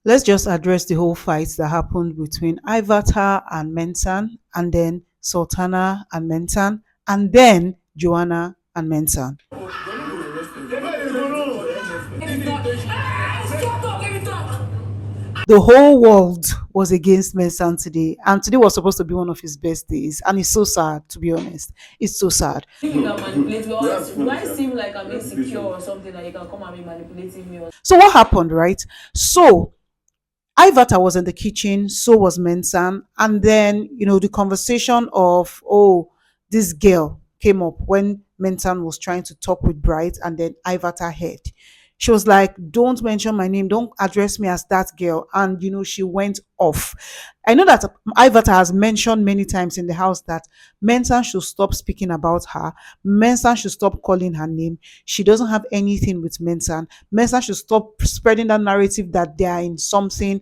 Let's just address the whole fight that happened between Ivatar and Mensan, and then Sultana and Mensan, and then Joanna and Mensan. The whole world was against Mensan today, and today was supposed to be one of his best days, and it's so sad, to be honest. It's so sad. You can manipulate me. Do I seem like I'm insecure or something that you can come and be manipulating me? Or So what happened, right? So Ivata was in the kitchen, so was Mensan. And then, the conversation of, oh, this girl came up when Mensan was trying to talk with Bright, and then Ivata heard. She was like, don't mention my name, don't address me as that girl. And, she went off. I know that Ivata has mentioned many times in the house that Mensan should stop speaking about her. Mensan should stop calling her name. She doesn't have anything with Mensan. Mensa should stop spreading that narrative that they are in something.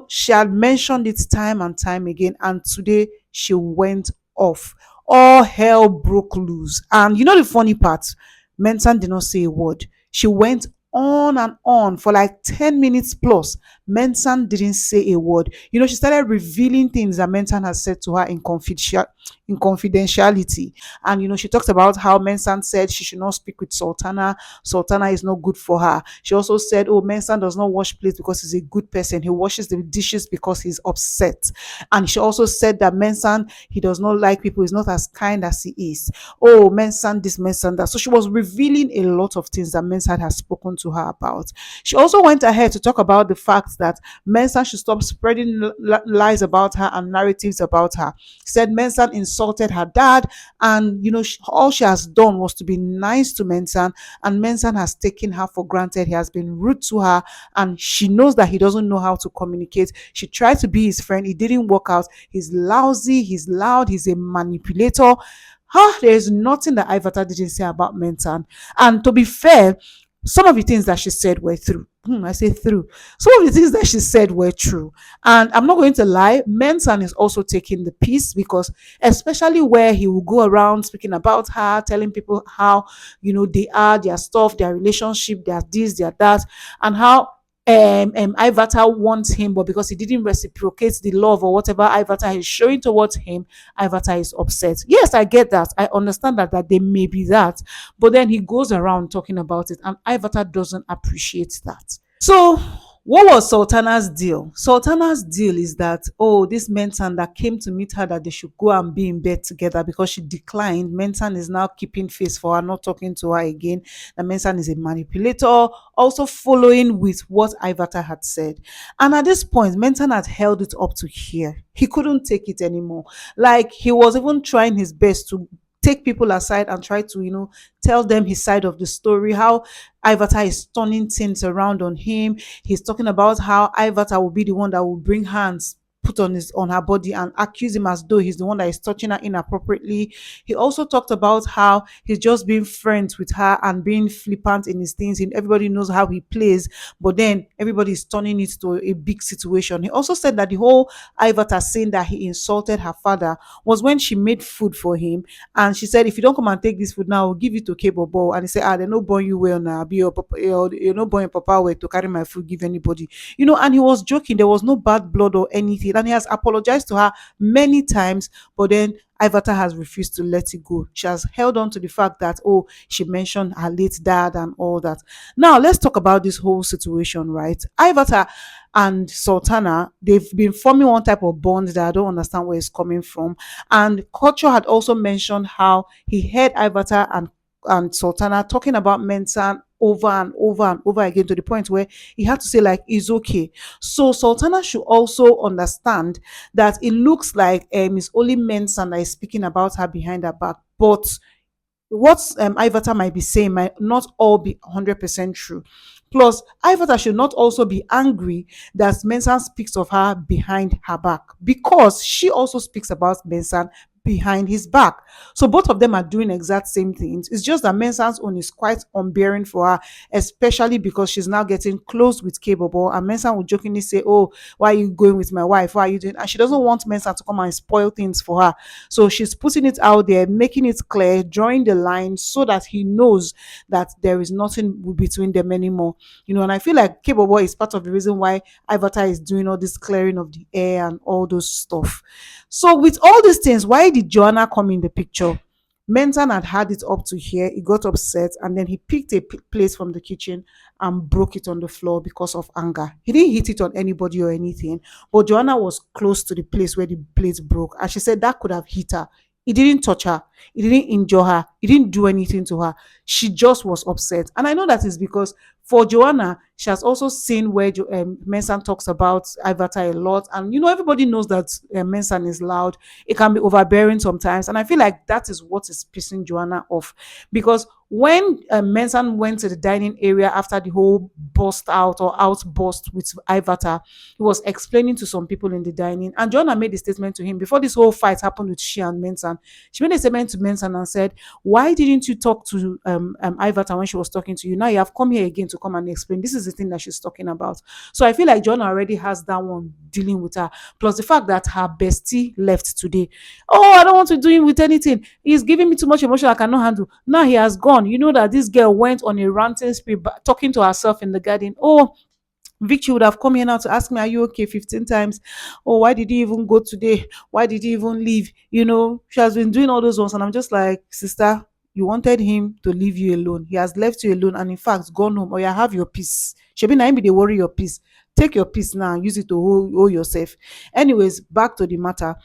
She had mentioned it time and time again, and today she went off. All hell broke loose. And the funny part, Mensa did not say a word. She went on and on for like 10 minutes plus. Mensan didn't say a word. She started revealing things that Mensan has said to her in confidentiality. And she talked about how Mensan said she should not speak with Sultana. Sultana is not good for her. She also said, oh, Mensan does not wash plates because he's a good person. He washes the dishes because he's upset. And she also said that Mensan, he does not like people. He's not as kind as he is. Oh, Mensan this, Mensan that. So she was revealing a lot of things that Mensan has spoken to her about. She also went ahead to talk about the fact that Mensan should stop spreading lies about her and narratives about her. She said Mensan insulted her dad, and all she has done was to be nice to Mensan, and Mensan has taken her for granted. He has been rude to her, and she knows that he doesn't know how to communicate. She tried to be his friend, it didn't work out. He's lousy, he's loud, he's a manipulator. There is nothing that Ivata didn't say about Mensan. And to be fair, some of the things that she said were true. I say through. Some of the things that she said were true. And I'm not going to lie, Mensan is also taking the piece, because especially where he will go around speaking about her, telling people how, they are, their stuff, their relationship, their this, their that, and how Ivata wants him, but because he didn't reciprocate the love or whatever Ivata is showing towards him, Ivata is upset. Yes, I get that. I understand that there may be that, but then he goes around talking about it, and Ivata doesn't appreciate that. So, what was Sultana's deal? Sultana's deal is that, oh, this Mensan that came to meet her, that they should go and be in bed together, because she declined. Mensan is now keeping face for her, not talking to her again. The Mensan is a manipulator, also following with what Ivata had said. And at this point, Mensan had held it up to here. He couldn't take it anymore. Like, he was even trying his best to take people aside and try to, tell them his side of the story, how Ivata is turning things around on him. He's talking about how Ivata will be the one that will bring hands put on her body and accuse him as though he's the one that is touching her inappropriately. He also talked about how he's just being friends with her and being flippant in his things, and everybody knows how he plays, but then everybody is turning it to a big situation. He also said that the whole Ivata saying that he insulted her father was when she made food for him, and she said, if you don't come and take this food now, I'll give it to Cable Ball. And he said, they're not born you well now. Be your papa, you're not born your papa well to carry my food, give anybody. And he was joking. There was no bad blood or anything. And he has apologized to her many times, but then Ivata has refused to let it go. She has held on to the fact that, oh, she mentioned her late dad and all that. Now, let's talk about this whole situation, right? Ivata and Sultana, they've been forming one type of bond that I don't understand where it's coming from. And Culture had also mentioned how he heard Ivata and Sultana talking about Mensan over and over and over again, to the point where he had to say, like, it's okay. So Sultana should also understand that it looks like it's only Mensan that is speaking about her behind her back, but what Ivata might be saying might not all be 100% true. Plus, Ivata should not also be angry that Mensan speaks of her behind her back, because she also speaks about Mensan behind his back. So both of them are doing exact same things. It's just that Mensah's own is quite unbearing for her, especially because she's now getting close with K-Bobo. And Mensah would jokingly say, "Oh, why are you going with my wife? Why are you doing?" And she doesn't want Mensah to come and spoil things for her. So she's putting it out there, making it clear, drawing the line so that he knows that there is nothing between them anymore. And I feel like K-Bobo is part of the reason why Ivatar is doing all this clearing of the air and all those stuff. So with all these things, why did Joanna come in the picture? Mensan had it up to here. He got upset and then he picked a plate from the kitchen and broke it on the floor because of anger. He didn't hit it on anybody or anything, but Joanna was close to the place where the plate broke. And she said that could have hit her. He didn't touch her. He didn't injure her. He didn't do anything to her. She just was upset. And I know that is because for Joanna, she has also seen where Mensan talks about Ivata a lot. And, everybody knows that Mensan is loud. It can be overbearing sometimes. And I feel like that is what is pissing Joanna off. Because when Mensan went to the dining area after the whole burst out or outburst with Ivata, he was explaining to some people in the dining. And Joanna made a statement to him before this whole fight happened with she and Mensan. She made a statement to Mensan and said, "Why didn't you talk to Ivata when she was talking to you? Now you have come here again to come and explain." This is the thing that she's talking about. So I feel like Joanna already has that one dealing with her. Plus the fact that her bestie left today. "Oh, I don't want to do him with anything. He's giving me too much emotion I cannot handle." Now he has gone. You know that this girl went on a ranting spree talking to herself in the garden. "Oh, Victory would have come here now to ask me, are you okay 15 times? Oh, why did you even go today? Why did you even leave?" She has been doing all those ones. And I'm just like, sister, you wanted him to leave you alone. He has left you alone and, in fact, gone home. Or you have your peace. Shebi na him be dey worry your peace. Take your peace now and use it to hold yourself. Anyways, back to the matter.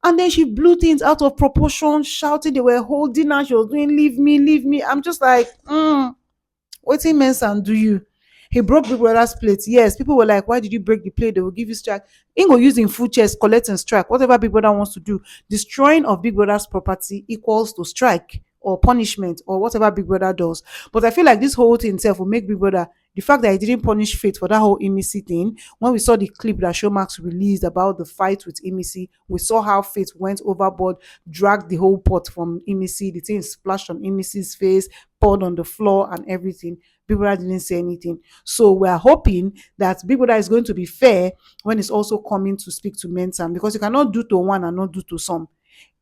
And then she blew things out of proportion, shouting they were holding her. She was doing, "Leave me, leave me." I'm just like, wetin Mensan do you? He broke Big Brother's plate. Yes, people were like, "Why did you break the plate? They will give you strike." Him go use him full chest, collect and strike. Whatever Big Brother wants to do. Destroying of Big Brother's property equals to strike or punishment or whatever Big Brother does. But I feel like this whole thing itself will make Big Brother, the fact that he didn't punish Faith for that whole Emisi thing. When we saw the clip that Showmax released about the fight with Emisi, we saw how Faith went overboard, dragged the whole pot from Emisi. The thing splashed on Emisi's face, poured on the floor and everything. Big Brother didn't say anything. So we're hoping that Big Brother is going to be fair when it's also coming to speak to Mensan, because you cannot do to one and not do to some.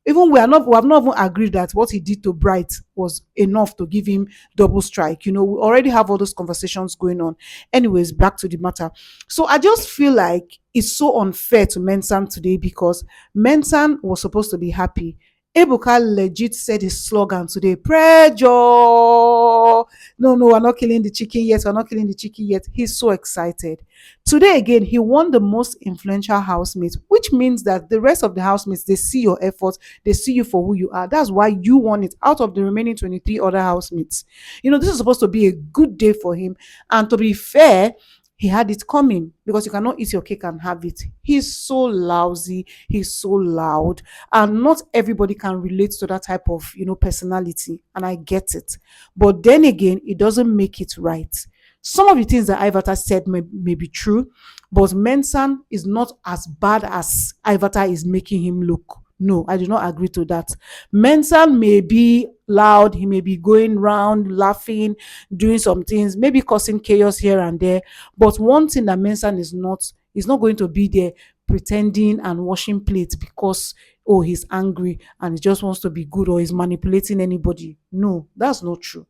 Even we have not even agreed that what he did to Bright was enough to give him double strike. We already have all those conversations going on. Anyways, back to the matter. So I just feel like it's so unfair to Mensan today, because Mensan was supposed to be happy. Ebuka legit said his slogan today: "Pressure." No, no, we're not killing the chicken yet. We're not killing the chicken yet. He's so excited. Today again, he won the most influential housemate, which means that the rest of the housemates, they see your efforts, they see you for who you are. That's why you won it out of the remaining 23 other housemates. This is supposed to be a good day for him. And to be fair, he had it coming, because you cannot eat your cake and have it. He's so lousy, he's so loud, and not everybody can relate to that type of personality, and I get it. But then again, it doesn't make it right. Some of the things that Ivata said may be true, but Mensan is not as bad as Ivata is making him look. No, I do not agree to that. Mensan may be loud, he may be going round laughing, doing some things, maybe causing chaos here and there. But one thing that Mensan is not going to be there pretending and washing plates because, oh, he's angry and he just wants to be good, or he's manipulating anybody. No, that's not true.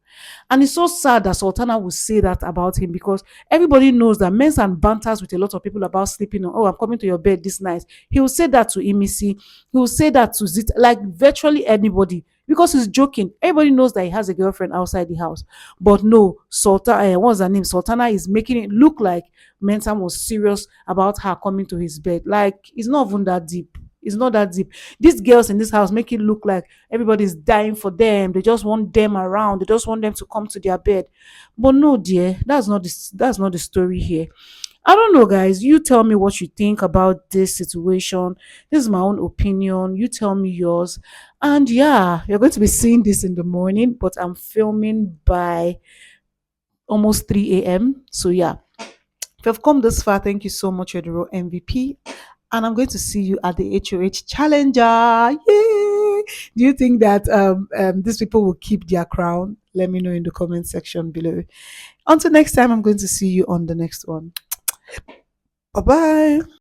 And it's so sad that Sultana will say that about him, because everybody knows that Mensan banters with a lot of people about sleeping on. "Oh, I'm coming to your bed this night." He will say that to Emisi. He will say that to Zit, like virtually anybody, because he's joking. Everybody knows that he has a girlfriend outside the house. But no, Sultana, what's her name? Sultana is making it look like Mensan was serious about her coming to his bed. Like, it's not even that deep. It's not that deep. These girls in this house make it look like everybody's dying for them. They just want them around. They just want them to come to their bed. But no, dear, that's not the story here. I don't know, guys. You tell me what you think about this situation. This is my own opinion. You tell me yours. And yeah, you're going to be seeing this in the morning, but I'm filming by almost 3 a.m. So yeah, if you've come this far, thank you so much. You're the real MVP. And I'm going to see you at the HOH Challenger. Yay! Do you think that these people will keep their crown? Let me know in the comment section below. Until next time, I'm going to see you on the next one. Bye bye.